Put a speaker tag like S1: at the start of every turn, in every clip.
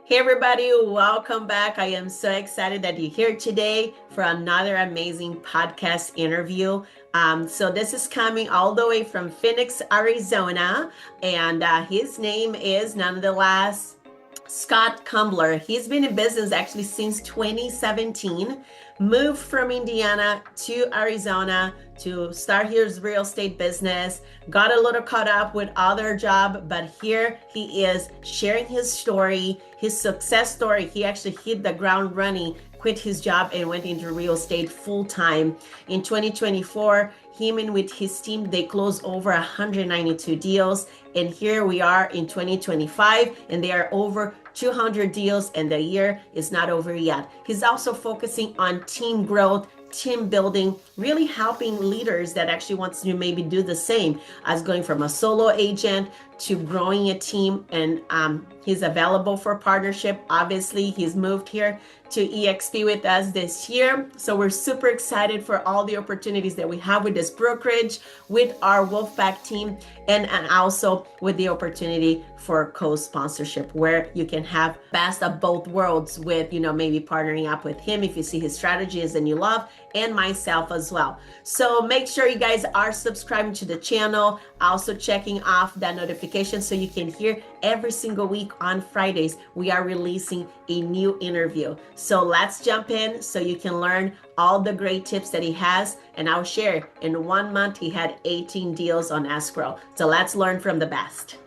S1: Hey everybody, welcome back. I am so excited that you're here today for another amazing podcast interview. So this is coming all the way from Phoenix, Arizona, and his name is nonetheless Scott Kumler. He's been in business actually since 2017, moved from Indiana to Arizona to start his real estate business, got a little caught up with other job, but here he is sharing his story, his success story. He actually hit the ground running, quit his job and went into real estate full time. In 2024, him and with his team, they closed over 192 deals. And here we are in 2025, and they are over 200 deals, and the year is not over yet. He's also focusing on team growth, team building, really helping leaders that actually wants to maybe do the same as going from a solo agent to growing a team. And he's available for partnership. Obviously, he's moved here to EXP with us this year. So we're super excited for all the opportunities that we have with this brokerage, with our Wolfpack team, and also with the opportunity for co-sponsorship where you can have best of both worlds with, maybe partnering up with him if you see his strategies and you love, and myself as well. So make sure you guys are subscribing to the channel, also checking off that notification so you can hear every single week on Fridays, we are releasing a new interview. So let's jump in so you can learn all the great tips that he has. And I'll share in 1 month, he had 18 deals on escrow. So let's learn from the best.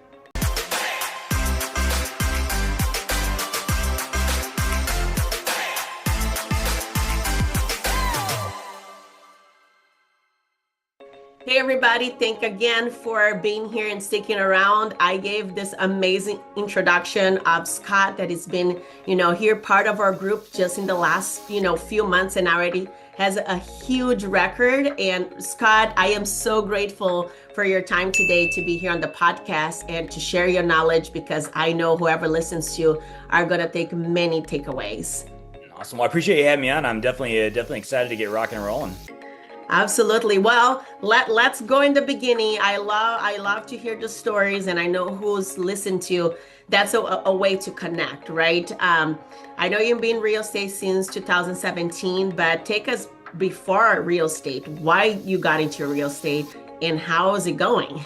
S1: Hey everybody, thank again for being here and sticking around. I gave this amazing introduction of Scott that has been, here part of our group just in the last, few months and already has a huge record. And Scott, I am so grateful for your time today to be here on the podcast and to share your knowledge, because I know whoever listens to you are going to take many takeaways.
S2: Awesome. Well, I appreciate you having me on. I'm definitely excited to get rocking and rolling.
S1: Absolutely. Well, let's go in the beginning. I love to hear the stories, and I know who's listened to. That's a way to connect, right? I know you've been in real estate since 2017, but take us before real estate. Why you got into real estate, and how is it going?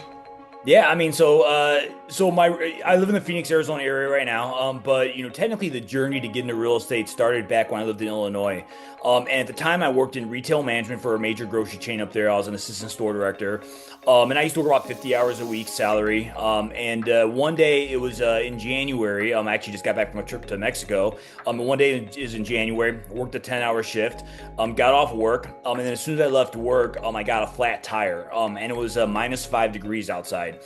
S2: Yeah, I mean, I live in the Phoenix, Arizona area right now. But technically the journey to get into real estate started back when I lived in Illinois. And at the time I worked in retail management for a major grocery chain up there. I was an assistant store director. And I used to work about 50 hours a week salary. And one day it was in January. I actually just got back from a trip to Mexico. One day is in January, worked a 10-hour shift, got off work. And then as soon as I left work, I got a flat tire. And it was minus 5 degrees outside.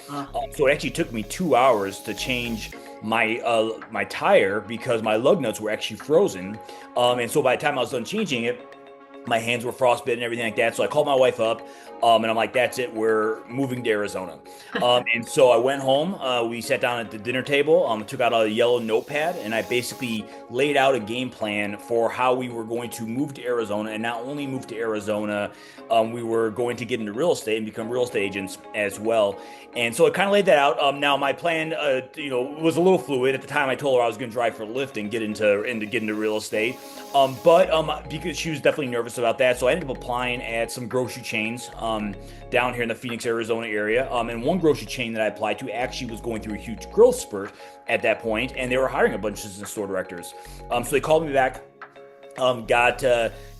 S2: So it actually took me 2 hours to change my tire because my lug nuts were actually frozen. And so by the time I was done changing it, my hands were frostbitten and everything like that. So I called my wife up, and I'm like, that's it, we're moving to Arizona. And so I went home, we sat down at the dinner table, took out a yellow notepad, and I basically laid out a game plan for how we were going to move to Arizona. And not only move to Arizona, we were going to get into real estate and become real estate agents as well. And so I kind of laid that out. Now my plan, was a little fluid. At the time I told her I was going to drive for Lyft and get into real estate. But because she was definitely nervous about that. So I ended up applying at some grocery chains down here in the Phoenix, Arizona area. And one grocery chain that I applied to actually was going through a huge growth spurt at that point, and they were hiring a bunch of assistant store directors. So they called me back,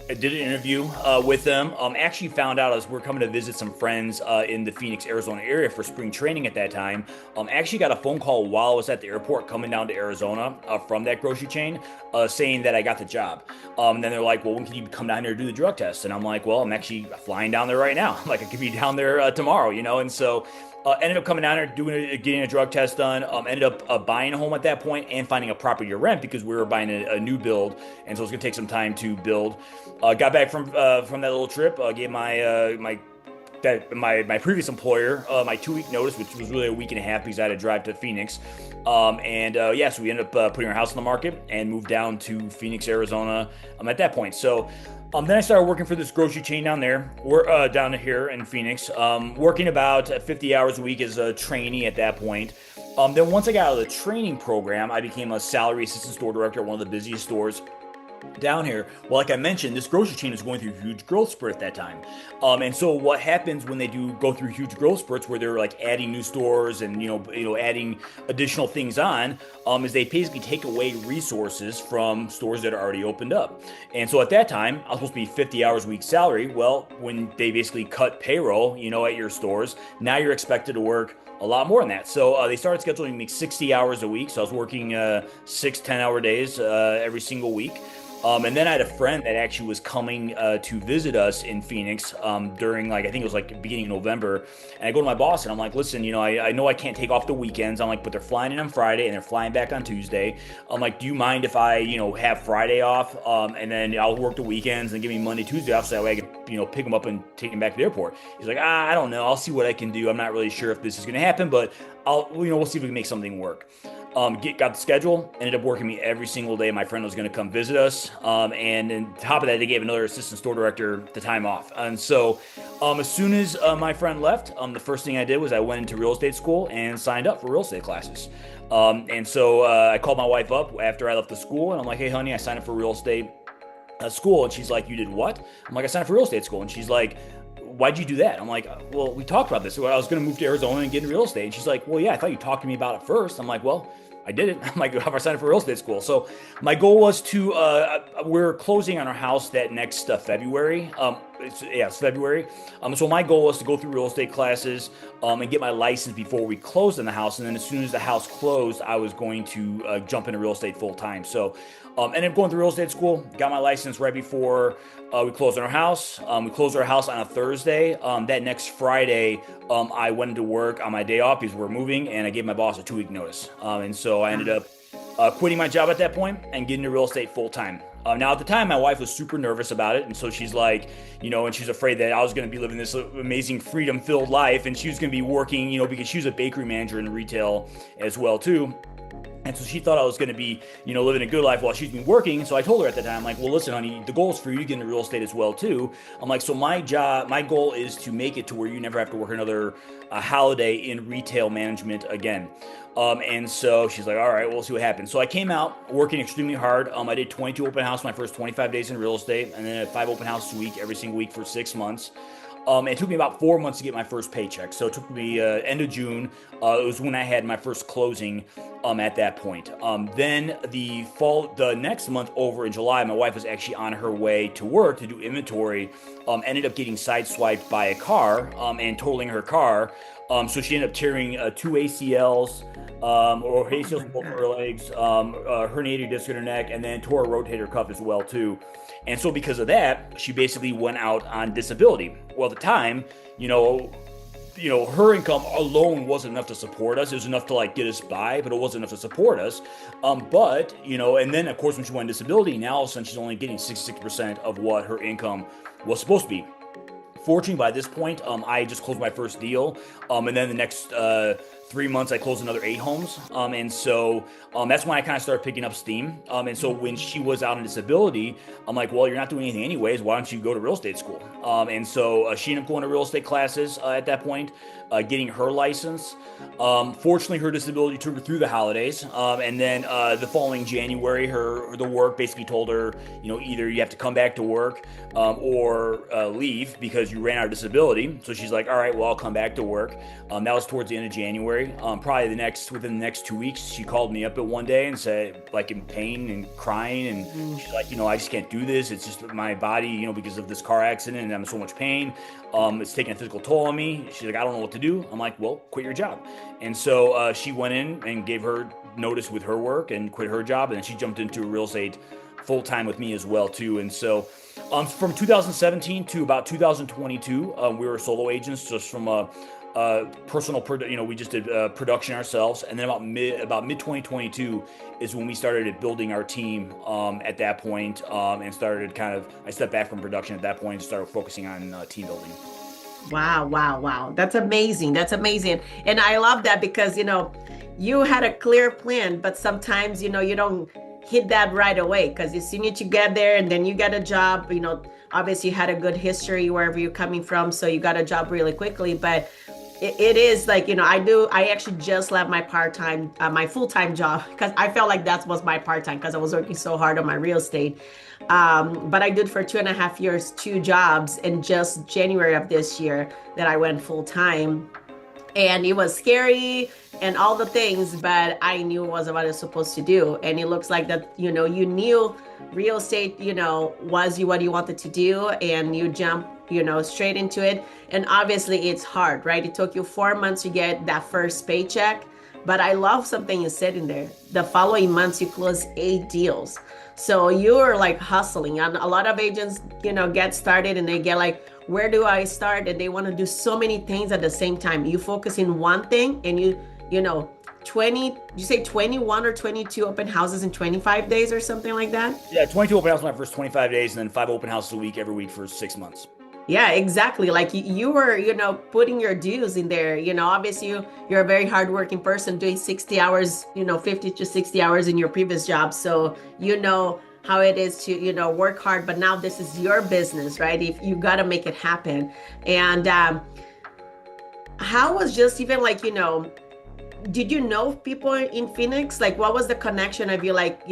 S2: I did an interview with them. Actually found out as we're coming to visit some friends in the Phoenix, Arizona area for spring training at that time. Actually got a phone call while I was at the airport coming down to Arizona from that grocery chain saying that I got the job. And then they're like, well, when can you come down here to do the drug test? And I'm like, well, I'm actually flying down there right now. Like I could be down there tomorrow, And so ended up coming down there, getting a drug test done. Ended up buying a home at that point and finding a property to rent because we were buying a new build, and so it's gonna take some time to build. Got back from that little trip. Gave my previous employer my 2-week notice, which was really a week and a half because I had to drive to Phoenix. So we ended up putting our house on the market and moved down to Phoenix, Arizona. At that point, so. Then I started working for this grocery chain down there. We're down here in Phoenix, working about 50 hours a week as a trainee at that point. Then once I got out of the training program, I became a salary assistant store director at one of the busiest stores down here. Well, like I mentioned, this grocery chain is going through a huge growth spurt at that time. And so what happens when they do go through huge growth spurts where they're like adding new stores and adding additional things on, is they basically take away resources from stores that are already opened up. And so at that time, I was supposed to be 50 hours a week salary. Well, when they basically cut payroll, at your stores, now you're expected to work a lot more than that. So they started scheduling me 60 hours a week. So I was working 6 10-hour days every single week. And then I had a friend that actually was coming to visit us in Phoenix during I think it was beginning of November. And I go to my boss and I'm like, listen, I know I can't take off the weekends. I'm like, but they're flying in on Friday and they're flying back on Tuesday. I'm like, do you mind if I, have Friday off and then I'll work the weekends and give me Monday, Tuesday off so that way I can, pick them up and take them back to the airport. He's like, I don't know. I'll see what I can do. I'm not really sure if this is going to happen, but we'll see if we can make something work. Got the schedule, ended up working me every single day. My friend was going to come visit us. And on top of that, they gave another assistant store director the time off. And so as soon as my friend left, the first thing I did was I went into real estate school and signed up for real estate classes. And so I called my wife up after I left the school and I'm like, hey, honey, I signed up for real estate school. And she's like, you did what? I'm like, I signed up for real estate school. And she's like, why'd you do that? I'm like, well, we talked about this. So I was going to move to Arizona and get into real estate. And she's like, well, yeah, I thought you talked to me about it first. I'm like, well, I did it. I'm like, have I signed up for real estate school? So my goal was to, we're closing on our house that next February. It's February. So my goal was to go through real estate classes and get my license before we closed on the house. And then as soon as the house closed, I was going to jump into real estate full time. So ended up going through real estate school, got my license right before we closed on our house. We closed our house on a Thursday. That next Friday, I went into work on my day off because we're moving, and I gave my boss a 2-week notice. And so I ended up quitting my job at that point and getting into real estate full time. Now, at the time, my wife was super nervous about it. And so she's like, and she's afraid that I was going to be living this amazing freedom-filled life. And she was going to be working, because she was a bakery manager in retail as well, too. And so she thought I was going to be, living a good life while she's been working. So I told her at the time, I'm like, well, listen, honey, the goal is for you to get into real estate as well, too. I'm like, so my goal is to make it to where you never have to work another holiday in retail management again. And so she's like, all right, we'll see what happens. So I came out working extremely hard. I did 22 open houses my first 25 days in real estate, and then I had 5 open houses a week every single week for 6 months. It took me about 4 months to get my first paycheck. So it took me end of June. It was when I had my first closing at that point. Then the next month over in July, my wife was actually on her way to work to do inventory. Ended up getting sideswiped by a car and totaling her car. So she ended up tearing 2 ACLs, or ACLs in both of her legs, herniated disc in her neck, and then tore a rotator cuff as well too. And so because of that, she basically went out on disability. Well, at the time, her income alone wasn't enough to support us. It was enough to get us by, but it wasn't enough to support us. And then of course when she went on disability, now all of a sudden she's only getting 66% of what her income was supposed to be. Fortunately, by this point, I just closed my first deal, and then the next 3 months I closed another 8 homes, and so that's when I kind of started picking up steam. And so when she was out on disability, I'm like, well, you're not doing anything anyways. Why don't you go to real estate school? And so she ended up going to real estate classes at that point, getting her license. Fortunately, her disability took her through the holidays, and then the following January, the work basically told her, either you have to come back to work or leave because you ran out of disability. So she's like, all right, well, I'll come back to work. That was towards the end of January. Probably within the next 2 weeks, she called me up at one day and said, in pain and crying, and she's like, I just can't do this. It's just my body, because of this car accident, and I'm in so much pain. It's taking a physical toll on me. She's like, I don't know what to do. I'm like, well, quit your job. And so she went in and gave her notice with her work and quit her job, and then she jumped into real estate full time with me as well too. And so from 2017 to about 2022, we were solo agents, just from a personal, we just did production ourselves. And then about mid 2022 is when we started building our team at that point, and started I stepped back from production at that point and started focusing on team building.
S1: Wow. That's amazing. And I love that because, you had a clear plan, but sometimes, you don't hit that right away because as soon as you get there and then you get a job, obviously you had a good history wherever you're coming from. So you got a job really quickly, but It is like, I actually just left my part-time, my full-time job because I felt like that was my part-time because I was working so hard on my real estate. But I did for 2.5 years, two jobs, and just January of this year that I went full-time. And it was scary and all the things, but I knew it was what I was supposed to do. And it looks like that, you knew real estate, was you what you wanted to do, and you jump, straight into it. And obviously it's hard, right? It took you 4 months to get that first paycheck. But I love something you said in there. The following months, you close 8 deals. So you're like hustling. And a lot of agents, get started and they get like, where do I start? And they want to do so many things at the same time. You focus in one thing and you know, 20, you say 21 or 22 open houses in 25 days or something like that?
S2: Yeah, 22 open houses my first 25 days, and then 5 open houses a week every week for 6 months.
S1: Yeah, exactly. Like you were, putting your dues in there. Obviously you're a very hardworking person doing 60 hours, 50 to 60 hours in your previous job. So you know how it is to, work hard, but now this is your business, right? If you got to make it happen. And how was just even like, did you know people in Phoenix? Like what was the connection of you like,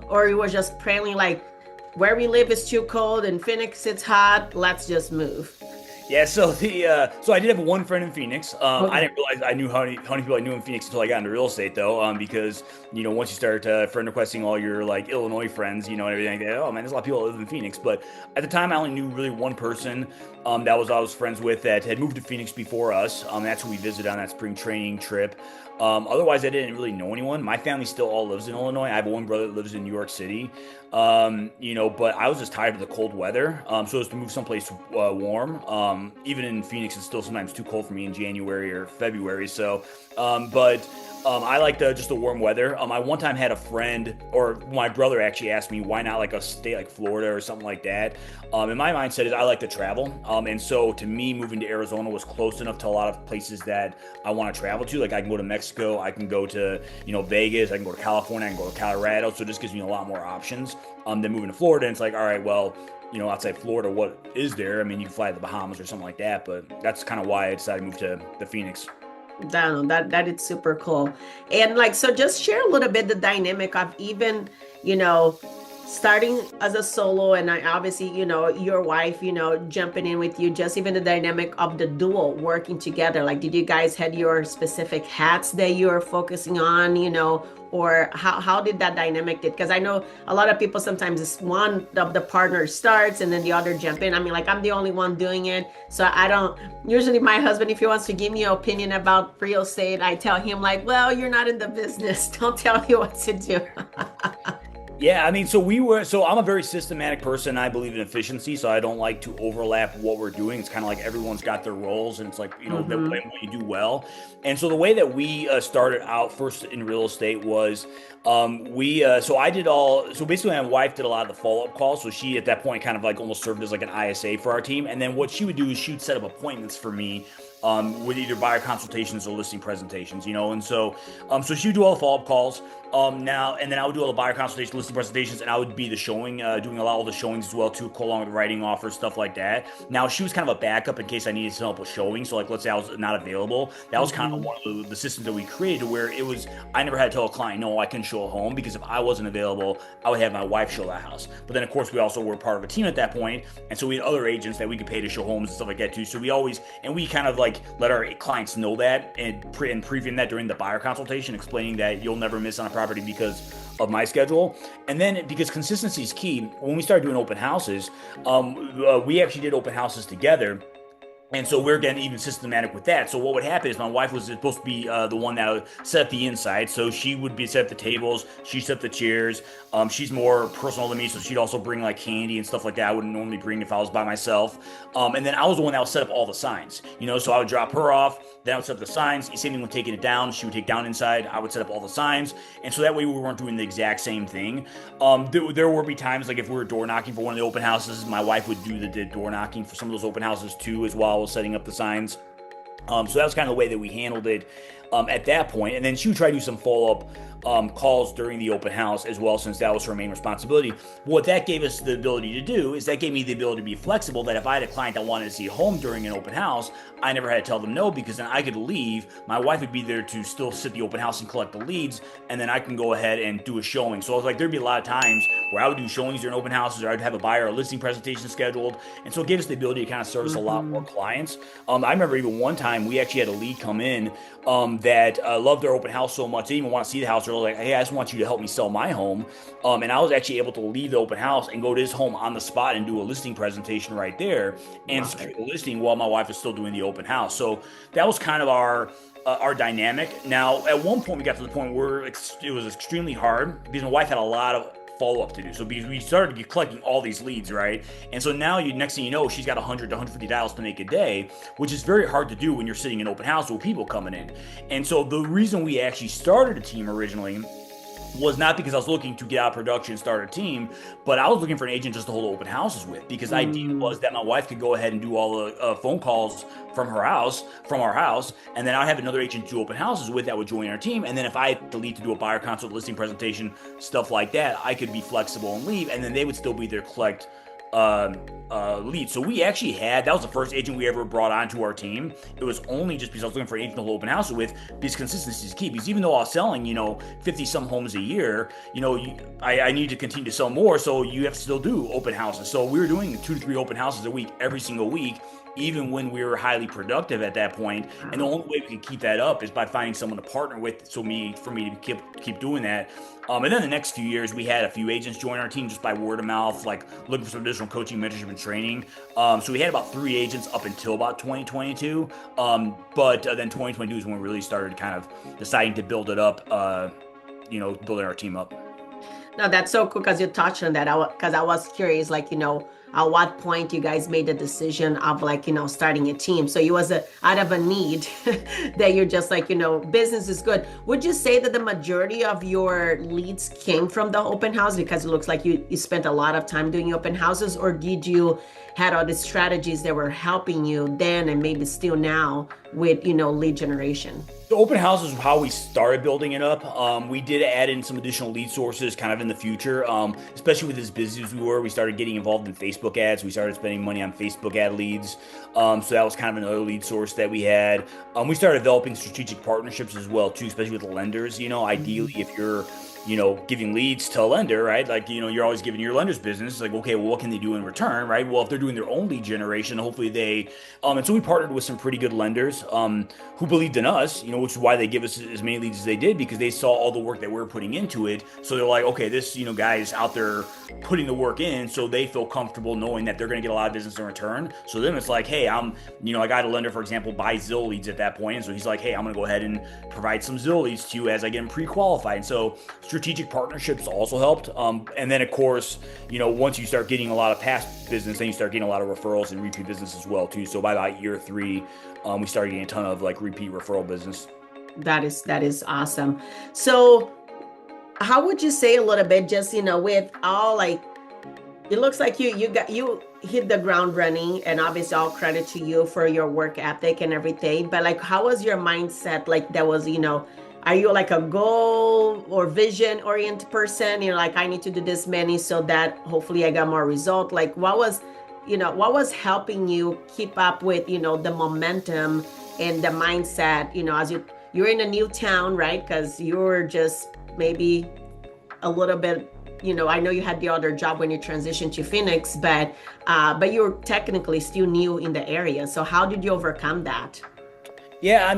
S1: or you were just praying like, where we live is too cold and Phoenix it's hot, let's just move.
S2: Yeah, so I did have one friend in Phoenix. I
S1: Okay.
S2: didn't realize I knew how many people I knew in Phoenix until I got into real estate, though. Because once you start friend requesting all your like Illinois friends, and everything, like that, oh man, there's a lot of people that live in Phoenix. But at the time, I only knew really one person. That was I was friends with that had moved to Phoenix before us. That's who we visited on that spring training trip. Otherwise, I didn't really know anyone. My family still all lives in Illinois. I have one brother that lives in New York City. But I was just tired of the cold weather. So as to move someplace warm. Even in Phoenix, it's still sometimes too cold for me in January or February. So, but I like just the warm weather. I one time had a friend, or my brother actually asked me why not like a state like Florida or something like that. And my mindset is I like to travel. And so to me, moving to Arizona was close enough to a lot of places that I want to travel to. Like I can go to Mexico, I can go to Vegas, I can go to California, I can go to Colorado. So it just gives me a lot more options. Than moving to Florida. And it's like, all right, well, outside Florida, what is there? I mean, you can fly to the Bahamas or something like that, but that's kind of why I decided to move to the Phoenix.
S1: That is super cool. And like, so just share a little bit the dynamic of even, you know, starting as a solo, and I obviously, your wife, jumping in with you, just even the dynamic of the duo working together. Like, did you guys had your specific hats that you are focusing on, or how did that dynamic did? Because I know a lot of people sometimes it's one of the partners starts and then the other jump in. I mean, like I'm the only one doing it. So I don't usually my husband, if he wants to give me an opinion about real estate, I tell him like, well, you're not in the business. Don't tell me what to do.
S2: Yeah, I mean, so I'm a very systematic person. I believe in efficiency, so I don't like to overlap what we're doing. It's kind of like everyone's got their roles, and it's like, that
S1: Hmm.
S2: way what you do well. And so the way that we started out first in real estate was so I did so basically my wife did a lot of the follow up calls. So she at that point kind of like almost served as like an ISA for our team. And then what she would do is she would set up appointments for me with either buyer consultations or listing presentations, and so she would do all the follow up calls. Now and then I would do all the buyer consultations, listing presentations, and I would be the showing, doing a lot of the showings as well too, along with writing offers, stuff like that. Now she was kind of a backup in case I needed some help with showing. So like, let's say I was not available, that was kind of
S1: Hmm.
S2: one of the systems that we created where it was I never had to tell a client no, I couldn't show a home because if I wasn't available, I would have my wife show that house. But then of course we also were part of a team at that point, and so we had other agents that we could pay to show homes and stuff like that too. So we kind of like let our clients know that and previewing that during the buyer consultation, explaining that you'll never miss on a property because of my schedule. And then because consistency is key, when we started doing open houses, we actually did open houses together. And so we're getting even systematic with that. So what would happen is my wife was supposed to be the one that would set up the inside. So she would be set up the tables, she set up the chairs. She's more personal than me, so she'd also bring like candy and stuff like that. I wouldn't normally bring if I was by myself. And then I was the one that would set up all the signs. So I would drop her off, then I would set up the signs. Same thing with taking it down. She would take down inside. I would set up all the signs, and so that way we weren't doing the exact same thing. There would be times like if we were door knocking for one of the open houses, my wife would do the door knocking for some of those open houses too, as well as setting up the signs. So that was kind of the way that we handled it. at that point. And then she would try to do some follow-up calls during the open house as well, since that was her main responsibility. What that gave us the ability to do is that gave me the ability to be flexible, that if I had a client that wanted to see a home during an open house, I never had to tell them no, because then I could leave. My wife would be there to still sit the open house and collect the leads, and then I can go ahead and do a showing. So I was like, there'd be a lot of times where I would do showings during open houses, or I'd have a buyer or listing presentation scheduled. And so it gave us the ability to kind of service a lot more clients. I remember even one time we actually had a lead come in that loved our open house so much, they didn't even want to see the house. They're like, hey, I just want you to help me sell my home. And I was actually able to leave the open house and go to his home on the spot and do a listing presentation right there and secure the listing while my wife was still doing the open house. So that was kind of our dynamic. Now, at one point, we got to the point where it was extremely hard because my wife had a lot of follow-up to do. So we started collecting all these leads, right? And so now, next thing you know, she's got 100 to 150 dials to make a day, which is very hard to do when you're sitting in open house with people coming in. And so the reason we actually started a team originally was not because I was looking to get out of production and start a team, but I was looking for an agent just to hold open houses with, because the idea was that my wife could go ahead and do all the phone calls from our house, and then I'd have another agent to do open houses with that would join our team. And then if I had to leave to do a buyer consult, listing presentation, stuff like that, I could be flexible and leave, and then they would still be there to collect lead. So we actually that was the first agent we ever brought onto our team. It was only just because I was looking for an agent to hold open houses with, because consistency is key. Because even though I was selling, 50 some homes a year, I need to continue to sell more. So you have to still do open houses. So we were doing 2 to 3 open houses a week, every single week, even when we were highly productive at that point. And the only way we can keep that up is by finding someone to partner with. For me to keep doing that. And then the next few years, we had a few agents join our team just by word of mouth, like looking for some additional coaching, mentorship, and training. So we had about 3 agents up until about 2022. But then 2022 is when we really started kind of deciding to build it up, building our team up.
S1: No, that's so cool because you touched on that. Because I was curious, at what point you guys made the decision of starting a team. So it was out of a need that you're just business is good. Would you say that the majority of your leads came from the open house, because it looks like you spent a lot of time doing open houses, or did you had all the strategies that were helping you then and maybe still now with lead generation?
S2: The open house is how we started building it up. We did add in some additional lead sources kind of in the future, especially with as busy as we were. We started getting involved in Facebook ads. We started spending money on Facebook ad leads. So that was kind of another lead source that we had. We started developing strategic partnerships as well, too, especially with lenders. Ideally, if you're giving leads to a lender, right? You're always giving your lender's business. Like, okay, well, what can they do in return, right? Well, if they're doing their own lead generation, hopefully and so we partnered with some pretty good lenders who believed in us, which is why they give us as many leads as they did, because they saw all the work that we were putting into it. So they're like, okay, this, guy is out there putting the work in, so they feel comfortable knowing that they're going to get a lot of business in return. So then it's like, hey, I got a lender, for example, buy Zillow leads at that point. And so he's like, hey, I'm going to go ahead and provide some Zillow leads to you as I get them pre-qualified. And so strategic partnerships also helped. And then, of course, once you start getting a lot of past business, then you start getting a lot of referrals and repeat business as well, too. So by about year 3, we started getting a ton of repeat referral business.
S1: That is awesome. So how would you say a little bit, just, with all it looks like you hit the ground running, and obviously all credit to you for your work ethic and everything. But how was your mindset? That was, are you a goal or vision oriented person? I need to do this many so that hopefully I got more result. What was helping you keep up with, the momentum and the mindset, as you're in a new town, right? Because you were just maybe a little bit, I know you had the other job when you transitioned to Phoenix, but you're technically still new in the area. So how did you overcome that?
S2: Yeah,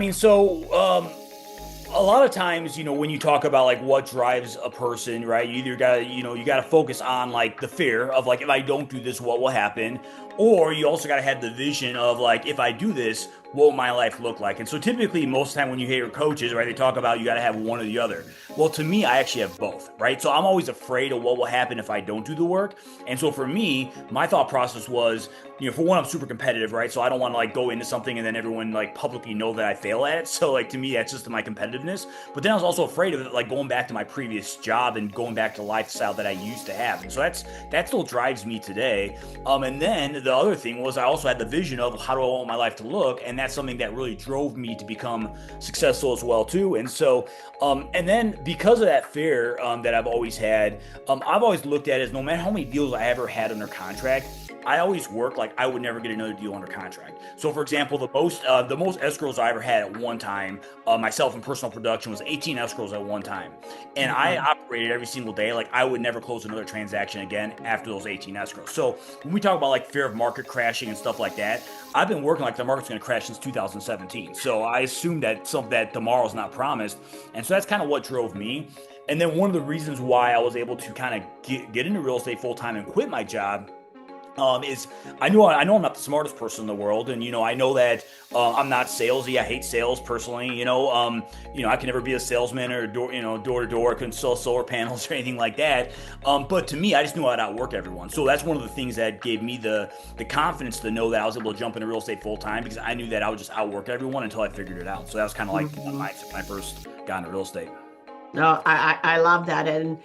S2: a lot of times, when you talk about what drives a person, right? You either gotta focus on the fear of if I don't do this, what will happen? Or you also gotta have the vision of if I do this, what will my life look like? And so typically most of the time when you hear coaches, right, they talk about you gotta have one or the other. Well, to me, I actually have both, right? So I'm always afraid of what will happen if I don't do the work. And so for me, my thought process was, for one, I'm super competitive, right? So I don't want to go into something and then everyone publicly know that I fail at it. So to me, that's just my competitiveness. But then I was also afraid of it, going back to my previous job and going back to the lifestyle that I used to have. And so that still drives me today. And then the other thing was I also had the vision of how do I want my life to look, and and that's something that really drove me to become successful as well too. And so, and then because of that fear that I've always had, I've always looked at it as no matter how many deals I ever had under contract, I always work like I would never get another deal under contract. So, for example, the most escrows I ever had at one time, myself in personal production, was 18 escrows at one time, and I operated every single day like I would never close another transaction again after those 18 escrows. So, when we talk about like fear of market crashing and stuff like that, I've been working like the market's going to crash since 2017. So I assume that tomorrow's not promised, and so that's kind of what drove me. And then one of the reasons why I was able to kind of get into real estate full time and quit my job is I know I'm not the smartest person in the world, and I know that I'm not salesy. I hate sales personally. I can never be a salesman or door to door. I couldn't sell solar panels or anything like that. But to me, I just knew I'd outwork everyone. So that's one of the things that gave me the confidence to know that I was able to jump into real estate full time, because I knew that I would just outwork everyone until I figured it out. So that was kind of like my mindset when I first got into real estate.
S1: No, I love that. And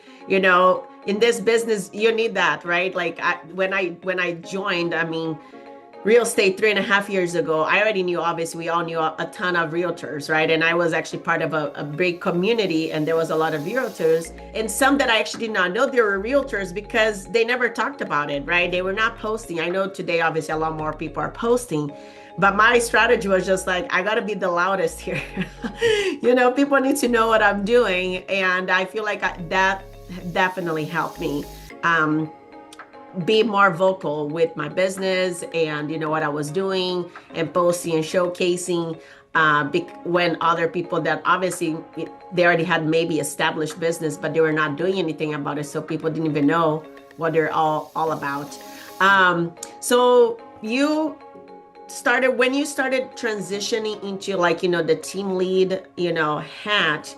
S1: in this business, you need that, right? Like when I joined, I mean, real estate 3.5 years ago, I already knew, obviously, we all knew a ton of realtors, right? And I was actually part of a big community, and there was a lot of realtors, and some that I actually did not know they were realtors because they never talked about it, right? They were not posting. I know today, obviously, a lot more people are posting, but my strategy was just like, I got to be the loudest here. People need to know what I'm doing. And I feel like that definitely helped me. Be more vocal with my business and what I was doing, and posting and showcasing when other people that obviously they already had maybe established business, but they were not doing anything about it, so people didn't even know what they're all about. So when you started transitioning into, like, the team lead hat,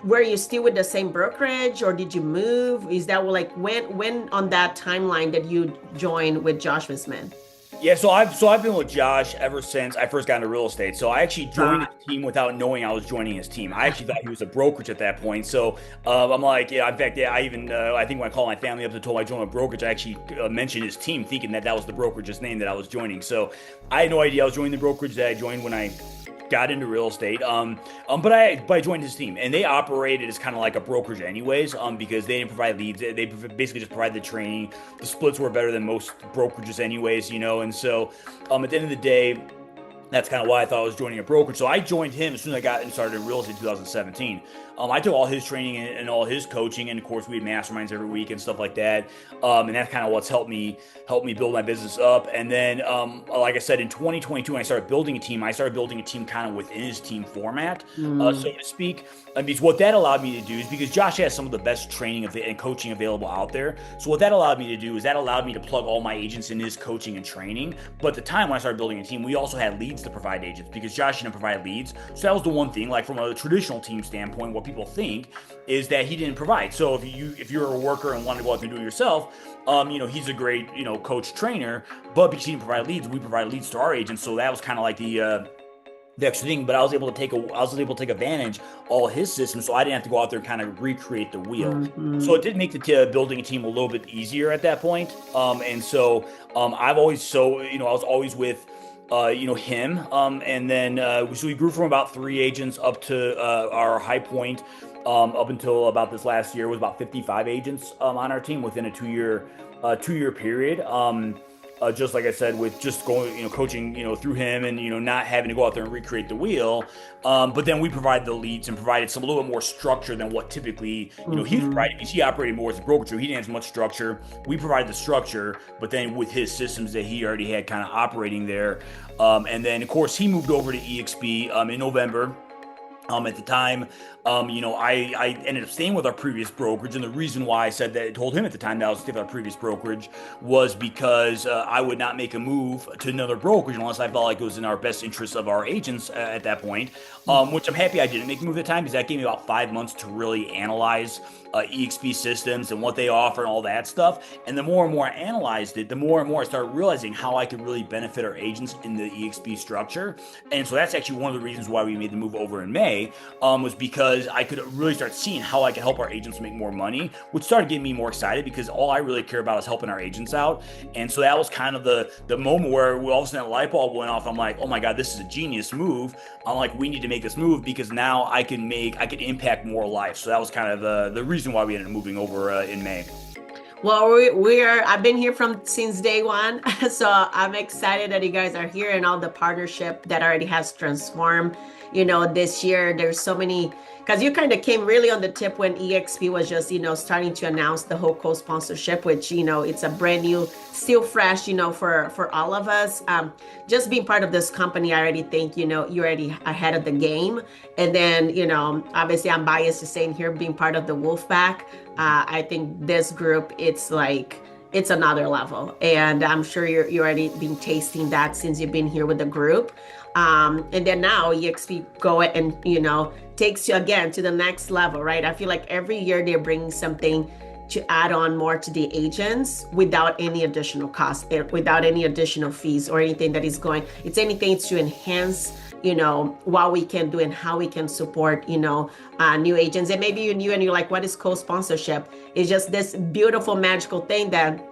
S1: were you still with the same brokerage, or did you move? Is that like when on that timeline did you join with Josh Smith?
S2: Yeah, so I've been with Josh ever since I first got into real estate. So I actually joined
S1: Uh,
S2: his team without knowing I was joining his team. I actually thought he was a brokerage at that point. So I'm like, yeah. In fact, yeah, I think when I called my family up to tell I joined a brokerage, I actually mentioned his team, thinking that was the brokerage's name that I was joining. So I had no idea I was joining the brokerage that I joined when I got into real estate. But I joined his team, and they operated as kind of like a brokerage anyways. Because they didn't provide leads. They basically just provided the training. The splits were better than most brokerages anyways, and so at the end of the day, that's kind of why I thought I was joining a brokerage. So I joined him as soon as I got and started in real estate in 2017. I took all his training and all his coaching, and of course we had masterminds every week and stuff like that. And that's kind of what's helped me build my business up. And then, like I said, in 2022, when I started building a team, kind of within his team format, so to speak. Because what that allowed me to do is, because Josh has some of the best training and coaching available out there. So what that allowed me to do is that allowed me to plug all my agents in his coaching and training. But at the time when I started building a team, we also had leads to provide agents, because Josh didn't provide leads. So that was the one thing, like from a traditional team standpoint, what people think is that he didn't provide. So if you're a worker and want to go out and do it yourself, he's a great, coach trainer, but because he didn't provide leads, we provide leads to our agents. So that was kind of like the extra thing, but I was able to take advantage of all his systems, so I didn't have to go out there and kind of recreate the wheel. So
S1: mhm.
S2: it did make the building a team a little bit easier at that point. And so I've always I was always with him. And then so we grew from about 3 agents up to our high point, up until about this last year was about 55 agents on our team within a 2-year period. Just like I said, with just going, coaching, through him, and not having to go out there and recreate the wheel. But then we provided the leads and provided some a little bit more structure than what typically, he provided. He operated more as a broker, so he didn't have as much structure. We provided the structure, but then with his systems that he already had kind of operating there. And then of course he moved over to EXP in November. At the time, I ended up staying with our previous brokerage, and the reason why I said that, I told him at the time that I was staying with our previous brokerage, was because I would not make a move to another brokerage unless I felt like it was in our best interest of our agents at that point. Which I'm happy I didn't make a move at the time, because that gave me about 5 months to really analyze EXP systems and what they offer and all that stuff. And the more and more I analyzed it, the more and more I started realizing how I could really benefit our agents in the EXP structure. And so that's actually one of the reasons why we made the move over in May. May, was because I could really start seeing how I could help our agents make more money, which started getting me more excited because all I really care about is helping our agents out. And so that was kind of the moment where all of a sudden a light bulb went off. I'm like, oh my God, this is a genius move. I'm like, we need to make this move because now I can impact more lives. So that was kind of the reason why we ended up moving over in May.
S1: Well, I've been here from since day one, so I'm excited that you guys are here and all the partnership that already has transformed. This year there's so many because you kind of came really on the tip when EXP was just, starting to announce the whole co-sponsorship, which, it's a brand new, still fresh, for all of us. Just being part of this company, I already think, you're already ahead of the game. And then, obviously I'm biased to saying here being part of the Wolfpack. I think this group, it's another level. And I'm sure you're already been tasting that since you've been here with the group. And then now EXP go and, takes you again to the next level, right? I feel like every year they're bringing something to add on more to the agents without any additional cost, without any additional fees or anything that is going, it's anything to enhance what we can do and how we can support, new agents. And maybe you're new and you're like, what is co-sponsorship? It's just this beautiful, magical thing that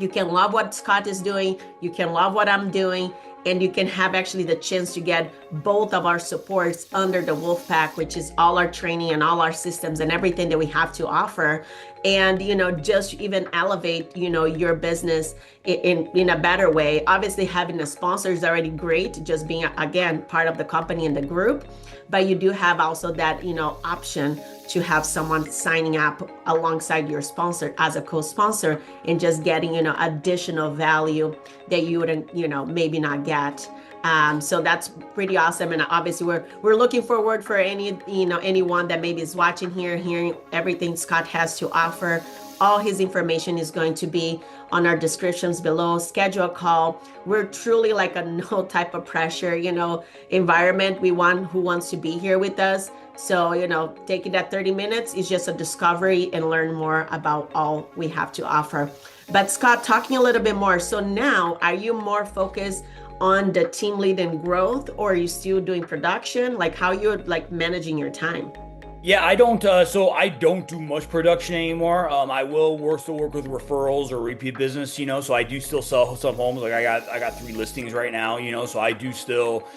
S1: you can love what Scott is doing, you can love what I'm doing, and you can have actually the chance to get both of our supports under the Wolfpack, which is all our training and all our systems and everything that we have to offer. And, just even elevate, your business in a better way. Obviously, having a sponsor is already great, just being, again, part of the company and the group. But you do have also that, option to have someone signing up alongside your sponsor as a co-sponsor and just getting, additional value that you wouldn't, maybe not get. So that's pretty awesome. And obviously we're looking forward for anyone that maybe is watching here, hearing everything Scott has to offer. All his information is going to be on our descriptions below. Schedule a call. We're truly like a no type of pressure, environment. We want who wants to be here with us. So, taking that 30 minutes is just a discovery and learn more about all we have to offer. But Scott, talking a little bit more. So now, are you more focused on the team lead and growth, or are you still doing production? Like how you're like managing your time?
S2: Yeah, I don't. So I don't do much production anymore. I will still work with referrals or repeat business. So I do still sell some homes. Like I got 3 listings right now. So I do still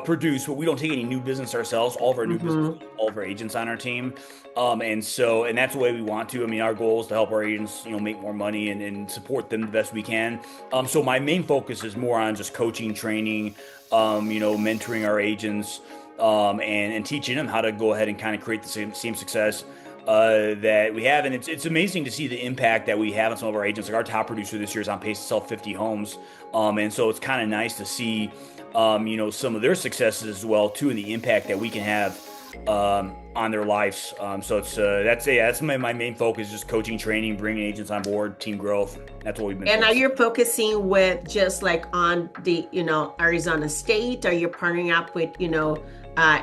S2: produce, but we don't take any new business ourselves. All of our new business, all of our agents on our team. And that's the way we want to. I mean, our goal is to help our agents, make more money and support them the best we can. So my main focus is more on just coaching, training, mentoring our agents. And teaching them how to go ahead and kind of create the same success that we have. And it's amazing to see the impact that we have on some of our agents. Like our top producer this year is on pace to sell 50 homes. And so it's kind of nice to see, some of their successes as well, too, and the impact that we can have on their lives. So that's my main focus, just coaching, training, bringing agents on board, team growth. That's what we've been.
S1: And are you focusing with just like on the, Arizona state? Are you partnering up with,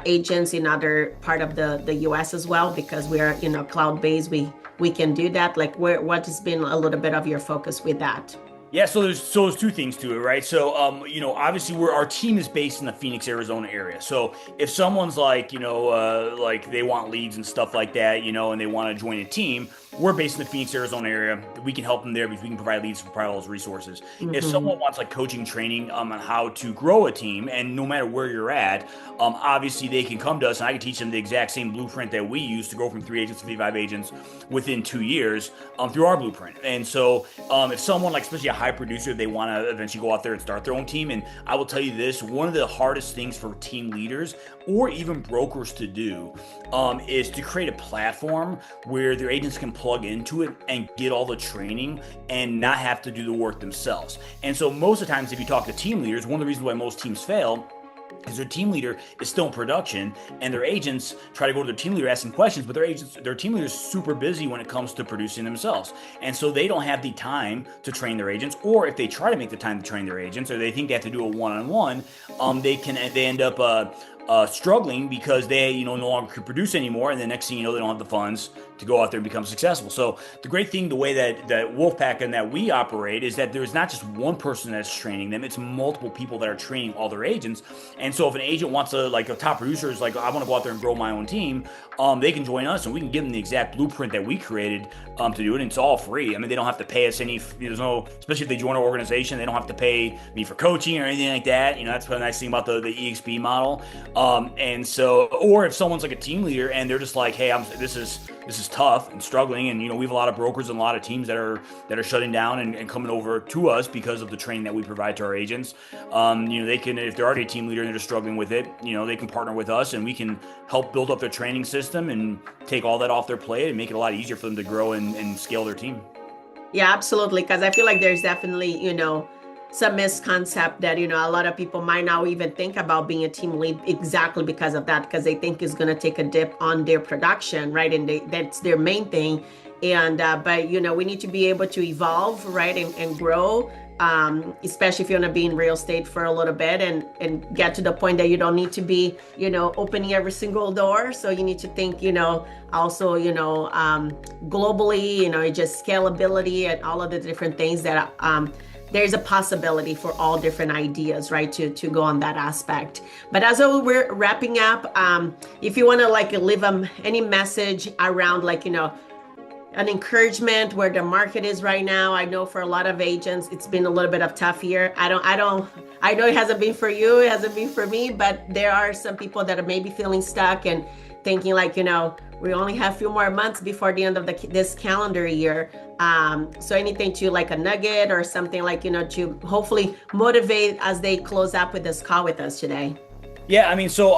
S1: agents in other part of the US as well? Because we're, cloud-based, we can do that. Like what has been a little bit of your focus with that?
S2: Yeah, so there's 2 things to it, right? So, obviously our team is based in the Phoenix, Arizona area. So if someone's like, like they want leads and stuff like that, and they want to join a team, we're based in the Phoenix, Arizona area. We can help them there because we can provide leads, provide all those resources. If someone wants like coaching, training on how to grow a team, and no matter where you're at, obviously they can come to us and I can teach them the exact same blueprint that we use to go from 3 agents to 55 agents within 2 years through our blueprint. And so if someone like, especially a high producer, they want to eventually go out there and start their own team. And I will tell you this, one of the hardest things for team leaders or even brokers to do is to create a platform where their agents can plug into it and get all the training and not have to do the work themselves. And so most of the times if you talk to team leaders, one of the reasons why most teams fail because their team leader is still in production and their agents try to go to their team leader asking questions, but their team leader is super busy when it comes to producing themselves. And so they don't have the time to train their agents, or if they try to make the time to train their agents, or they think they have to do a one-on-one, they end up struggling because they, no longer could produce anymore. And the next thing you know, they don't have the funds to go out there and become successful. So the great thing, the way that Wolfpack and that we operate is that there's not just one person that's training them, it's multiple people that are training all their agents. And so if an agent wants to, like a top producer is like, I want to go out there and grow my own team, they can join us and we can give them the exact blueprint that we created to do it. And it's all free. I mean, they don't have to pay us any, there's no, especially if they join our organization, they don't have to pay me for coaching or anything like that. That's the nice thing about the EXP model. And so, or if someone's like a team leader and they're just like, hey, this is tough and struggling, and we have a lot of brokers and a lot of teams that are shutting down and coming over to us because of the training that we provide to our agents. They can, if they're already a team leader and they're just struggling with it, they can partner with us and we can help build up their training system and take all that off their plate and make it a lot easier for them to grow and scale their team.
S1: Yeah, absolutely. Because I feel like there's definitely, some misconcept that, a lot of people might not even think about being a team lead exactly because of that, because they think it's going to take a dip on their production, right? And that's their main thing. And, but, we need to be able to evolve, right? And grow, especially if you want to be in real estate for a little bit and get to the point that you don't need to be, opening every single door. So you need to think, also, globally, just scalability and all of the different things that, there's a possibility for all different ideas, right, to go on that aspect. But as we're wrapping up, if you want to leave any message around an encouragement where the market is right now. I know for a lot of agents, it's been a little bit of tough year. I know it hasn't been for you, it hasn't been for me, but there are some people that are maybe feeling stuck and thinking we only have a few more months before the end of this calendar year. So anything to a nugget or something to hopefully motivate as they close up with this call with us today.
S2: Yeah, I mean, so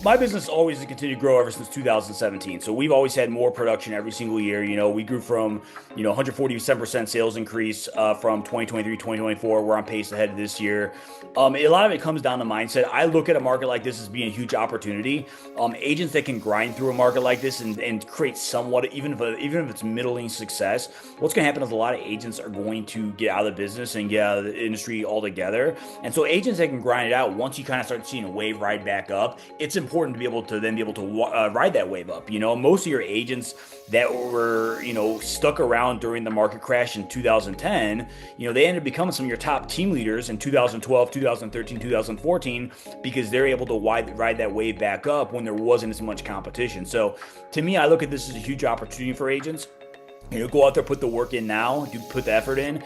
S2: my business always has continued to grow ever since 2017. So we've always had more production every single year. We grew from, 147% sales increase from 2023, 2024. We're on pace ahead of this year. A lot of it comes down to mindset. I look at a market like this as being a huge opportunity. Agents that can grind through a market like this and create somewhat, even if it's middling success, what's going to happen is a lot of agents are going to get out of the business and get out of the industry altogether. And so agents that can grind it out, once you kind of start seeing a wave ride back up, it's important to be able to ride that wave up. Most of your agents that were stuck around during the market crash in 2010, they ended up becoming some of your top team leaders in 2012, 2013, 2014 because they're able to ride that wave back up when there wasn't as much competition. So to me, I look at this as a huge opportunity for agents. Go out there, put the work in now, put the effort in,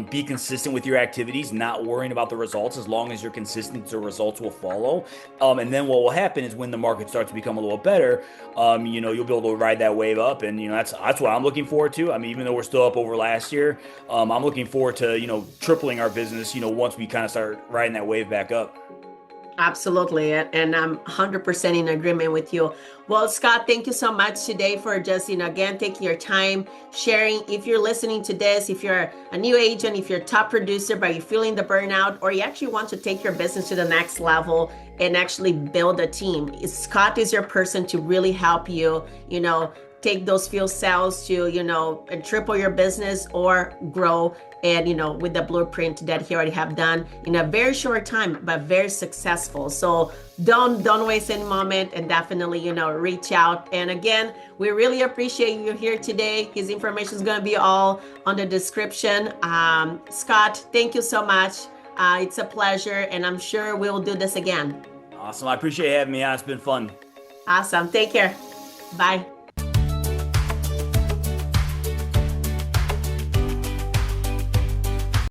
S2: be consistent with your activities, not worrying about the results. As long as you're consistent, the results will follow. And then what will happen is when the market starts to become a little better, you'll be able to ride that wave up. And, that's what I'm looking forward to. I mean, even though we're still up over last year, I'm looking forward to, tripling our business, once we kind of start riding that wave back up.
S1: Absolutely. And I'm 100% in agreement with you. Well, Scott, thank you so much today for just, again, taking your time, sharing. If you're listening to this, if you're a new agent, if you're a top producer, but you're feeling the burnout, or you actually want to take your business to the next level and actually build a team, Scott is your person to really help you, take those field sales to, and triple your business or grow. And, with the blueprint that he already have done in a very short time, but very successful. So don't waste any moment and definitely, reach out. And again, we really appreciate you here today. His information is going to be all on the description. Scott, thank you so much. It's a pleasure. And I'm sure we'll do this again.
S2: Awesome. I appreciate you having me on. It's been fun.
S1: Awesome. Take care. Bye.